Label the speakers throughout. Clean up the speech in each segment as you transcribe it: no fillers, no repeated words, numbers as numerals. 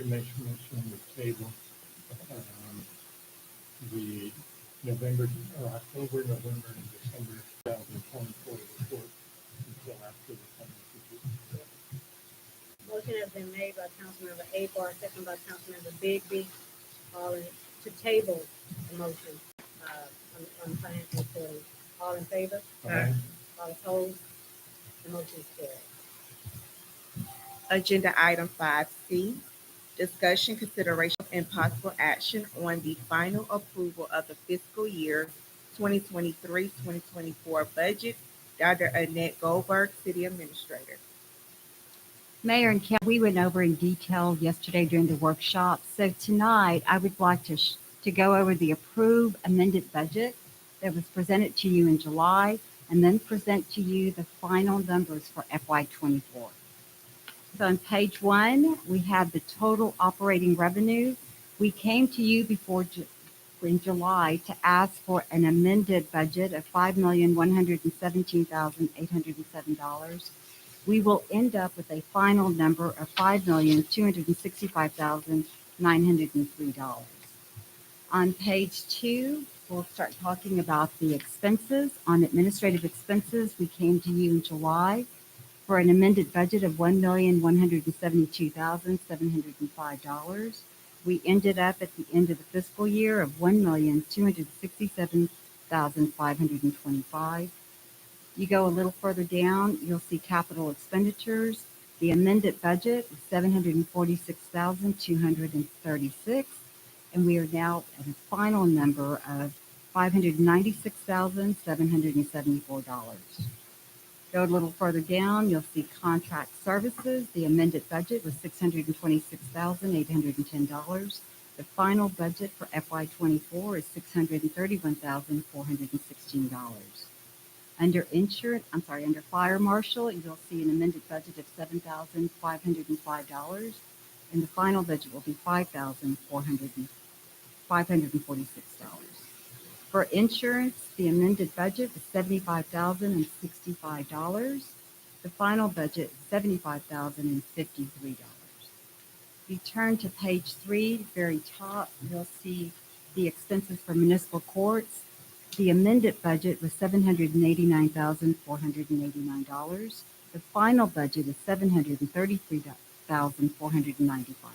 Speaker 1: make a motion to table the November, or October, November, and December 2024 report until after the financial year.
Speaker 2: Motion has been made by Councilmember Abar, second by Councilmember Bigby, to table the motion, on financial reporting. All in favor?
Speaker 1: Aye.
Speaker 2: All opposed? The motion is carried.
Speaker 3: Agenda item 5C, discussion, consideration, and possible action on the final approval of the fiscal year 2023-2024 budget. Dr. Annette Goldberg, City Administrator.
Speaker 4: Mayor and Council, we went over in detail yesterday during the workshop. So tonight, I would like to go over the approved amended budget that was presented to you in July, and then present to you the final numbers for FY24. So on page 1, we have the total operating revenue. We came to you in July to ask for an amended budget of $5,117,807. We will end up with a final number of $5,265,903. On page 2, we'll start talking about the expenses. On administrative expenses, we came to you in July for an amended budget of $1,172,705. We ended up at the end of the fiscal year of $1,267,525. You go a little further down, you'll see capital expenditures. The amended budget is $746,236, and we are now at a final number of $596,774. Go a little further down, you'll see contract services. The amended budget was $626,810. The final budget for FY24 is $631,416. Under fire marshal, you'll see an amended budget of $7,505, and the final budget will be $546. For insurance, the amended budget is $75,065. The final budget is $75,053. If you turn to page 3, very top, you'll see the expenses for municipal courts. The amended budget was $789,489. The final budget is $733,494.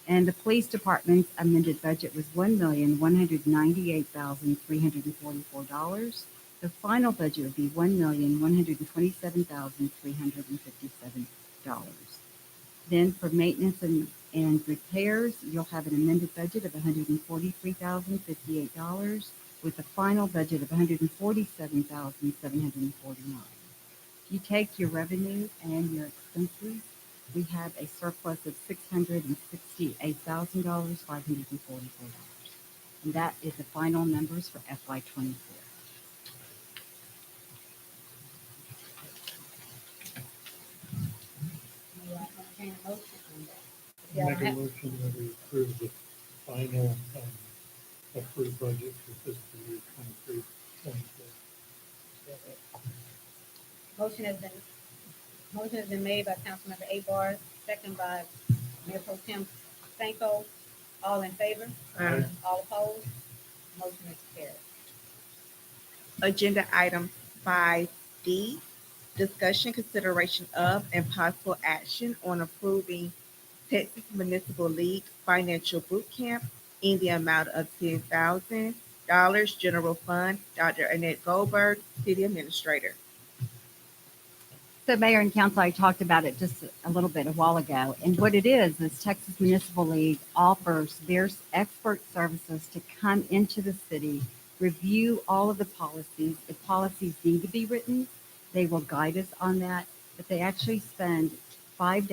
Speaker 4: And the police department's amended budget was $1,198,344. The final budget would be $1,127,357. Then for maintenance and repairs, you'll have an amended budget of $143,058 with a final budget of $147,749. If you take your revenue and your expenses, we have a surplus of $668,544. And that is the final numbers for FY24.
Speaker 2: May I entertain a motion on that?
Speaker 1: Make a motion that we approve the final approved budget for fiscal year 23-24.
Speaker 2: Motion has been made by Councilmember Abar, second by Mayor Pro Tem Franco. All in favor?
Speaker 1: Aye.
Speaker 2: All opposed? Motion is carried.
Speaker 3: Agenda item 5D, discussion, consideration of, and possible action on approving Texas Municipal League Financial Boot Camp in the amount of $10,000, General Fund. Dr. Annette Goldberg, City Administrator.
Speaker 4: So Mayor and Council, I talked about it just a little bit a while ago. And what it is Texas Municipal League offers their expert services to come into the city, review all of the policies. If policies need to be written, they will guide us on that. But they actually spend 5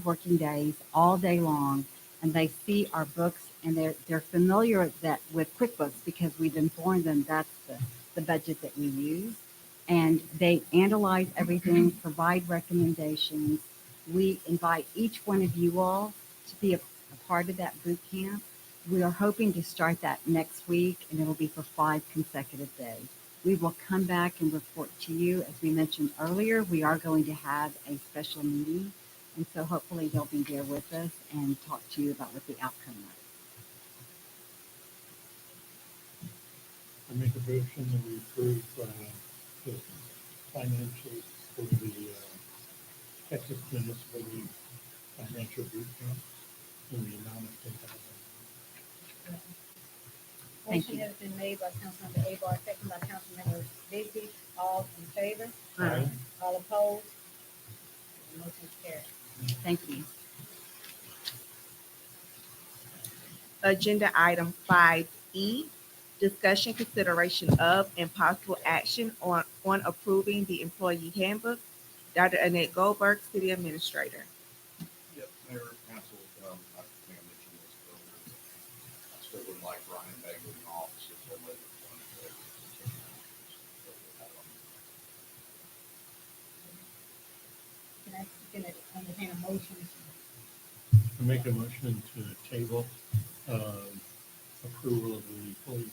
Speaker 4: working days, all day long, and they see our books, and they're familiar with QuickBooks because we've informed them that's the budget that we use. And they analyze everything, provide recommendations. We invite each one of you all to be a part of that boot camp. We are hoping to start that next week, and it will be for 5 consecutive days. We will come back and report to you. As we mentioned earlier, we are going to have a special meeting And so hopefully they'll be there with us and talk to you about what the outcome was.
Speaker 1: I make a motion that we approve, the financials for the, Texas Municipal League Financial Boot Camp in the amount of $10,000.
Speaker 4: Thank
Speaker 2: Motion
Speaker 4: you.
Speaker 2: has been made by Councilmember Abar, second by Councilmember Bigby. All in favor?
Speaker 1: Aye.
Speaker 2: All opposed? The motion is carried.
Speaker 4: Thank you.
Speaker 3: Agenda item 5E, discussion, consideration of, and possible action on approving the employee handbook. Dr. Annette Goldberg, City Administrator.
Speaker 5: Yep, Mayor, Council, I think I mentioned this earlier. I still would like Ryan Bagley in office until later.
Speaker 2: Can I entertain a motion?
Speaker 1: I make a motion to table, approval of the employee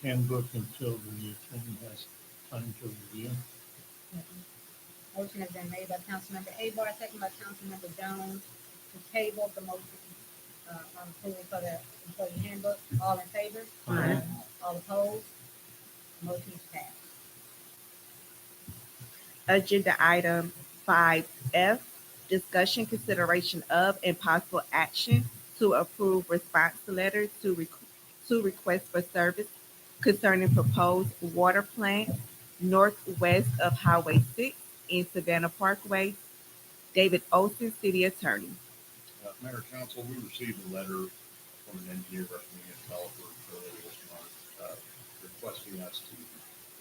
Speaker 1: handbook until the attorney has time to review.
Speaker 2: Motion has been made by Councilmember Abar, second by Councilmember Jones, to table the motion, on approval for the employee handbook. All in favor?
Speaker 1: Aye.
Speaker 2: All opposed? Motion is passed.
Speaker 3: Agenda item 5F, discussion, consideration of, and possible action to approve response letter to request for service concerning proposed water plant northwest of Highway 6 in Savannah Parkway. David Olson, City Attorney.
Speaker 5: Mayor, Council, we received a letter from an engineer representing a developer earlier this month, requesting us to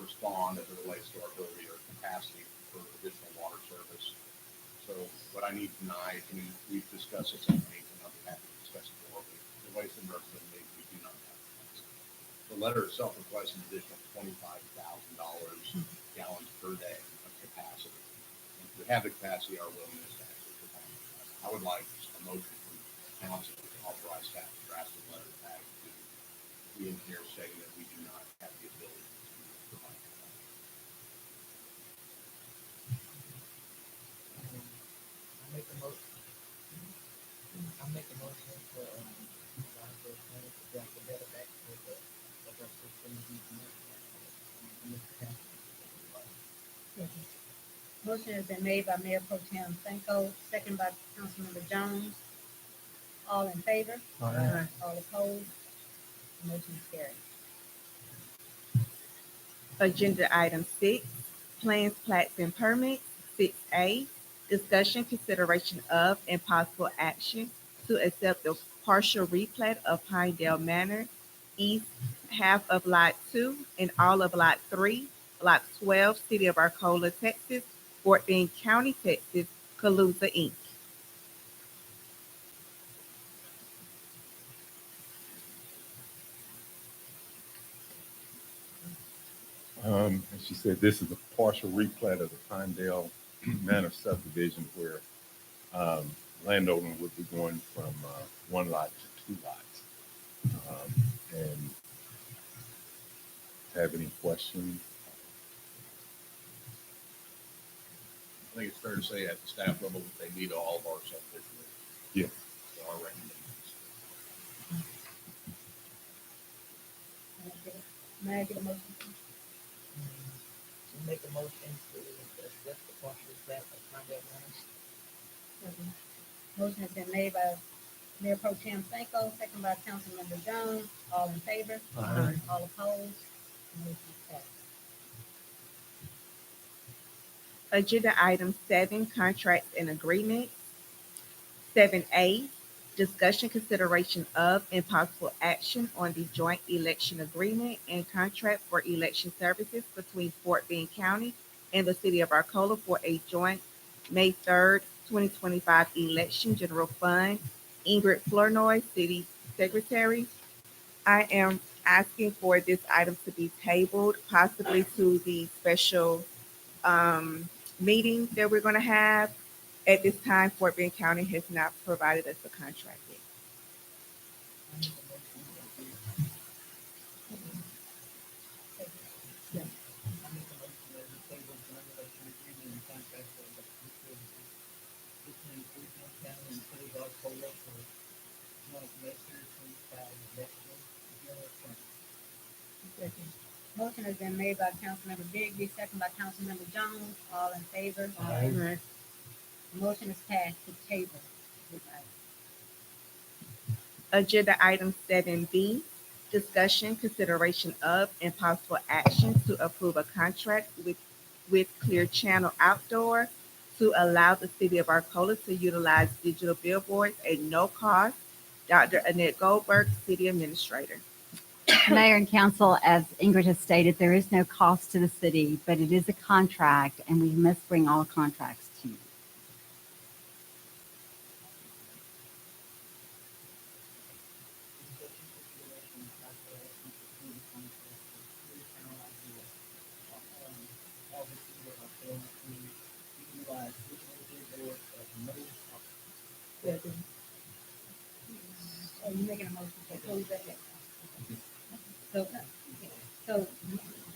Speaker 5: respond as it relates to our ability or capacity for additional water service. So what I need tonight, and we've discussed this at length, and I'll be happy to discuss it more, but the waste and representative, we do not have capacity. The letter itself requests an additional $25,000 gallons per day of capacity. And if we have the capacity, our willingness to actually provide it. I would like a motion from council to authorize staff to draft a letter back to the engineer stating that we do not have the ability to provide capacity.
Speaker 6: I make a motion. I make a motion for, to draft the letter back to the,
Speaker 2: Motion has been made by Mayor Pro Tem Senko, second by Councilmember Jones. All in favor?
Speaker 1: Aye.
Speaker 2: All opposed? Motion is carried.
Speaker 3: Agenda item 6, plans, plats, and permits. 6A, discussion, consideration of, and possible action to accept the partial replat of Pinedale Manor, east half of Lot 2 and all of Lot 3, Block 12, City of Arcola, Texas, Fort Bend County, Texas, Calusa, Inc.
Speaker 7: As she said, this is a partial replat of the Pinedale Manor subdivision where landowner would be going from one lot to two lots. And have any questions?
Speaker 5: I think it's fair to say at the staff level that they meet all of our subdivision.
Speaker 7: Yes.
Speaker 5: Our recommendations.
Speaker 2: May I get a motion?
Speaker 6: to make a motion to accept the partial plat of Pinedale Manor.
Speaker 2: Motion has been made by Mayor Pro Tem Senko, second by Councilmember Jones. All in favor?
Speaker 1: Aye.
Speaker 2: All opposed? Motion is passed.
Speaker 3: Agenda item 7, contracts and agreements. 7A, discussion, consideration of, and possible action on the joint election agreement and contract for election services between Fort Bend County and the City of Arcola for a joint May 3rd, 2025 election general fund. Ingrid Flournoy, City Secretary. I am asking for this item to be tabled, possibly to the special meeting that we're going to have. At this time, Fort Bend County has not provided us a contract yet.
Speaker 6: I make a motion that we, I make a motion that we table joint election agreement and contract for election services between Fort Bend
Speaker 2: Motion has been made by Councilmember Bigby, second by Councilmember Jones. All in favor?
Speaker 1: Aye.
Speaker 2: Motion is passed to table this item.
Speaker 3: Agenda item 7B, discussion, consideration of, and possible action to approve a contract with Clear Channel Outdoor to allow the city of Arcola to utilize digital billboards at no cost. Dr. Annette Goldberg, City Administrator.
Speaker 4: Mayor and council, as Ingrid has stated, there is no cost to the city, but it is a contract, and we must bring all contracts to you.
Speaker 2: Oh, you making a motion to close that? So, so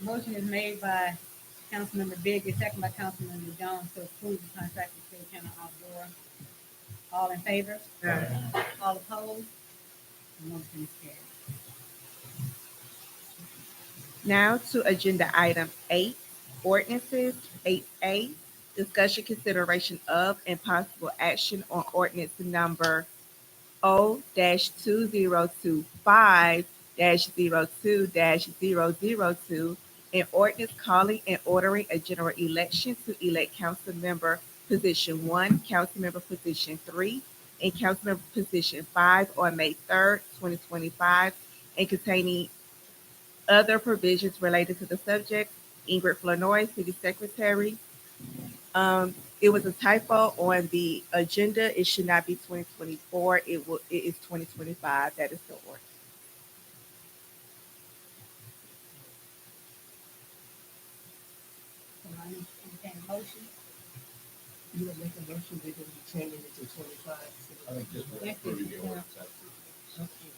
Speaker 2: motion is made by Councilmember Bigby, second by Councilmember Jones to approve the contract with Clear Channel Outdoor. All in favor? All opposed? Motion is carried.
Speaker 3: Now to agenda item 8, ordinances. 8A, discussion, consideration of, and possible action on ordinance number O-2025-02-002, an ordinance calling and ordering a general election to elect council member position 1, council member position 3, and council member position 5 on May 3rd, 2025, and containing other provisions related to the subject. Ingrid Flanoy, City Secretary. It was a typo on the agenda. It should not be 2024. It is 2025. That is the order.
Speaker 2: So I entertain a motion.
Speaker 6: You would make a motion that we change it to 25.
Speaker 5: I think just for approving the ordinance as
Speaker 6: Okay.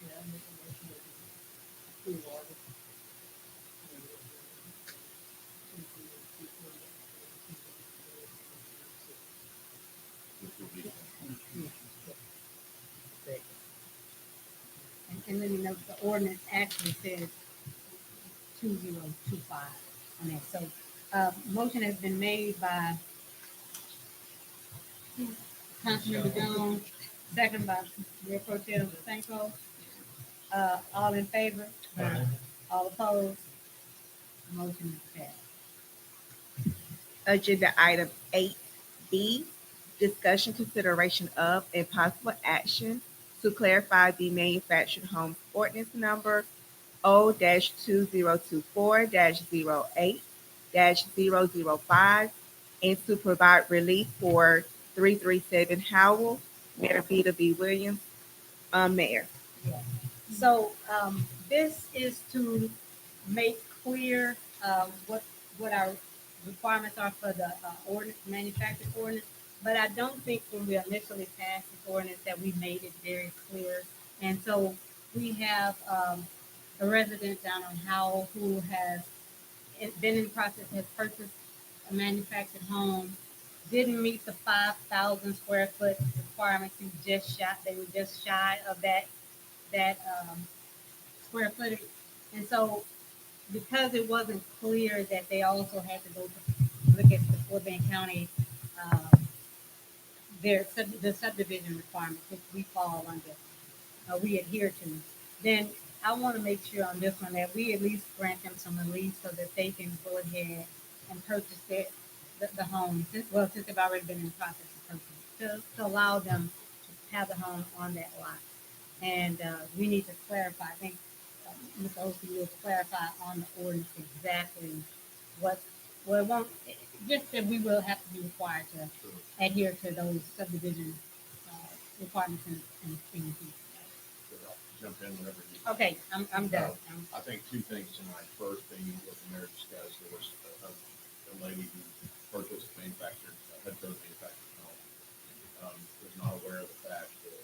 Speaker 6: Yeah, I make a motion that we approve all this.
Speaker 5: this will be.
Speaker 2: And let me know, the ordinance actually says 2025 on that. So, motion has been made by Councilmember Jones, second by Mayor Pro Tem Franco. All in favor? All opposed? Motion is passed.
Speaker 3: Agenda item 8B, discussion, consideration of, and possible action to clarify the manufactured homes ordinance number O-204-08-005 and to provide relief for 337 Howell, Mayor Vita B. Williams, Mayor.
Speaker 2: So, this is to make clear, what our requirements are for the, ordinance, manufactured ordinance. But I don't think when we initially passed this ordinance that we made it very clear. And so we have, a resident down on Howell who has been in the process, has purchased a manufactured home, didn't meet the 5,000 square foot requirements. They were just shy of that square footage. And so because it wasn't clear that they also had to go to look at the Fort Bend County, the subdivision requirements, which we fall under, we adhere to, then I want to make sure on this one that we at least grant them some relief so that they can go ahead and purchase the home, since they've already been in the process of purchasing, to allow them to have the home on that lot. And we need to clarify, I think, Mr. Olson will clarify on the ordinance exactly what, well, it won't, just that we will have to be required to adhere to those subdivision requirements and things.
Speaker 5: Jump in whenever you.
Speaker 2: Okay, I'm done.
Speaker 5: I think two things tonight. First thing, what the mayor discussed, there was a lady who purchased manufactured, had built manufactured home. Was not aware of the fact that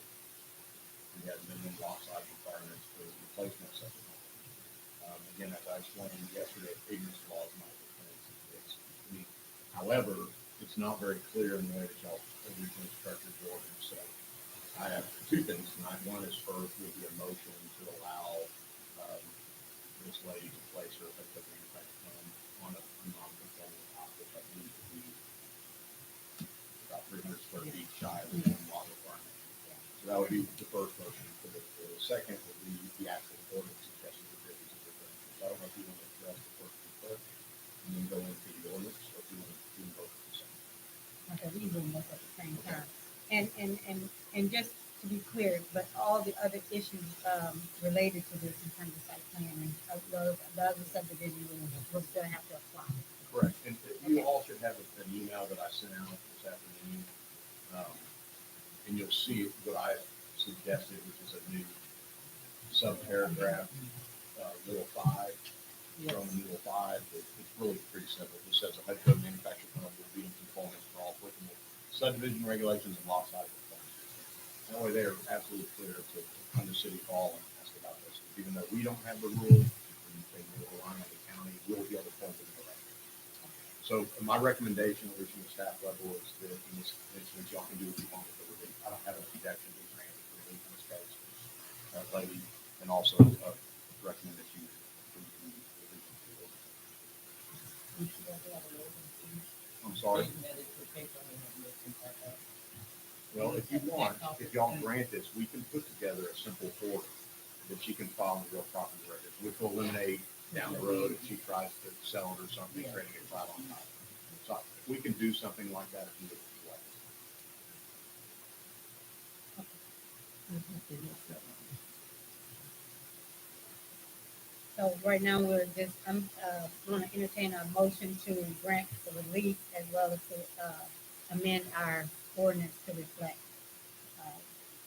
Speaker 5: we had minimum lot size requirements for replacement of such a home. Again, as I explained yesterday, ignorance law is not the thing. However, it's not very clear in the way that y'all originally structured the ordinance. So I have two things tonight. One is first would be a motion to allow this lady to place her effective manufactured home on a non-conforming lot, which I believe would be about 300 square feet shy of the one lot requirement. So that would be the first motion. The second would be the actual ordinance suggesting the provisions of the ordinance. So I don't know if you want to address the first and third, and then go into the ordinance, or if you want to do both at the same time.
Speaker 2: Okay, we do both at the same time. And just to be clear, but all the other issues, related to this in terms of site plan and the other subdivision rules will still have to apply.
Speaker 5: Correct. And you all should have an email that I sent out this afternoon. And you'll see what I suggested, which is a new subparagraph, little 5, Roman numeral 5. It's really pretty simple. It just says a HUD code manufactured home will be in conformance for all applicable subdivision regulations and lot size requirements. That way they're absolutely clear to come to City Hall and ask about this. Even though we don't have the rule, and they will rely on the county, we'll be able to point them in the right direction. So my recommendation, at least from the staff level, is that in this instance, y'all can do what you want with the relief. I don't have an objection to granting relief in this case. Lady, and also recommend that you approve the relief. I'm sorry. Well, if you want, if y'all grant this, we can put together a simple form that she can file in the real property records, which will eliminate down the road if she tries to sell it or something, trying to get filed on top. So we can do something like that if you would like.
Speaker 2: So right now, I'm going to entertain a motion to grant the relief as well as to amend our ordinance to reflect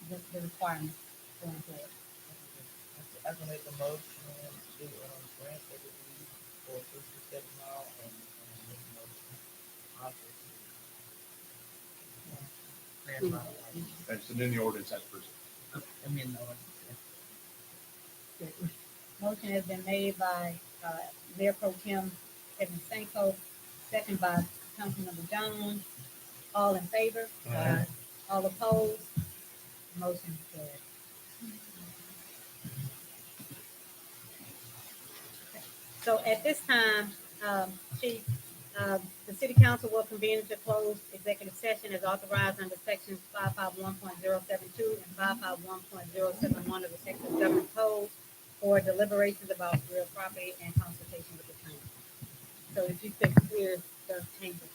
Speaker 2: the requirements going forward.
Speaker 6: I can make a motion to grant the relief for 57 mile and make a motion also to grant my license.
Speaker 5: And then the ordinance as presented.
Speaker 6: I mean, no,
Speaker 2: Motion has been made by Mayor Pro Tem Kevin Senko, second by Councilmember Jones. All in favor?
Speaker 1: Aye.
Speaker 2: All opposed? Motion carried. So at this time, Chief, the city council will convene into closed executive session as authorized under sections 551.072 and 551.071 of the Texas Government Code for deliberations about real property and consultation with the county. So if you could clear the chamber.